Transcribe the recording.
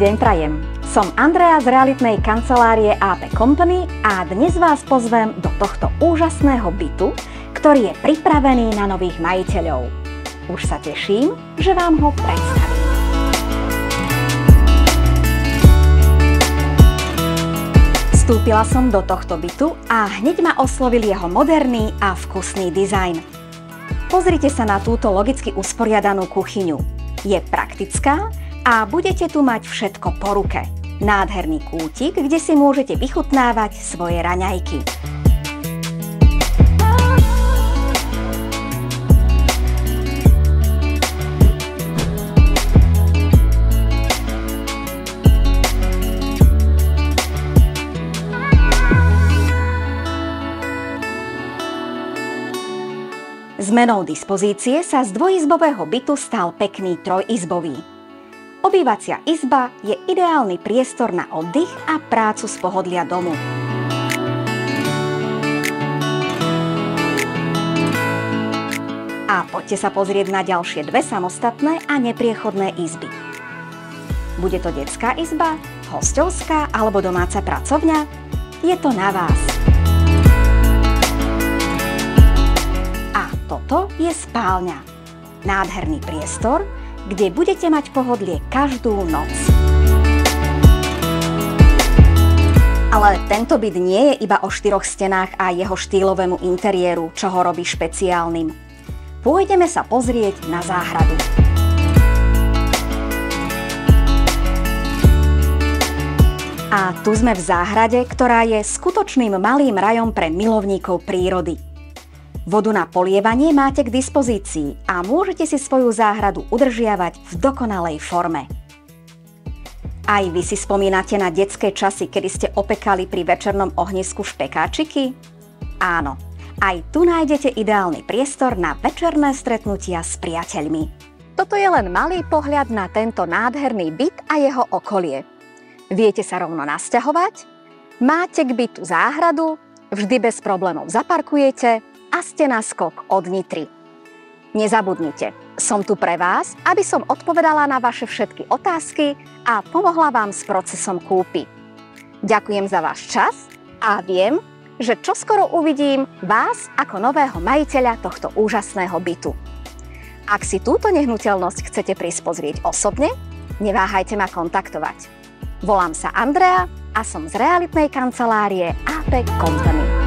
deň prajem. Som Andrea z realitnej kancelárie AP Company a dnes vás pozvem do tohto úžasného bytu, ktorý je pripravený na nových majiteľov. Už sa teším, že vám ho predstavím. Vstúpila som do tohto bytu a hneď ma oslovil jeho moderný a vkusný dizajn. Pozrite sa na túto logicky usporiadanú kuchyňu. Je praktická a budete tu mať všetko po ruke. Nádherný kútik, kde si môžete vychutnávať svoje raňajky. Zmenou dispozície sa z dvojizbového bytu stal pekný trojizbový. Obývacia izba je ideálny priestor na oddych a prácu z pohodlia domu. A poďte sa pozrieť na ďalšie dve samostatné a nepriechodné izby. Bude to detská izba, hosťovská alebo domáca pracovňa? Je to na vás. A toto je spálňa. Nádherný priestor, kde budete mať pohodlie každú noc. Ale tento byt nie je iba o 4 stenách a jeho štýlovému interiéru, čo ho robí špeciálnym. Pôjdeme sa pozrieť na záhradu. A tu sme v záhrade, ktorá je skutočným malým rajom pre milovníkov prírody. Vodu na polievanie máte k dispozícii a môžete si svoju záhradu udržiavať v dokonalej forme. Aj vy si spomínate na detské časy, kedy ste opekali pri večernom ohnisku špekáčiky? Áno, aj tu nájdete ideálny priestor na večerné stretnutia s priateľmi. Toto je len malý pohľad na tento nádherný byt a jeho okolie. Viete sa rovno nasťahovať? Máte k bytu záhradu, vždy bez problémov zaparkujete a ste na skok od Nitry. Nezabudnite, som tu pre vás, aby som odpovedala na vaše všetky otázky a pomohla vám s procesom kúpy. Ďakujem za váš čas a viem, že čoskoro uvidím vás ako nového majiteľa tohto úžasného bytu. Ak si túto nehnuteľnosť chcete prísť pozrieť osobne, neváhajte ma kontaktovať. Volám sa Andrea a som z realitnej kancelárie AP Company.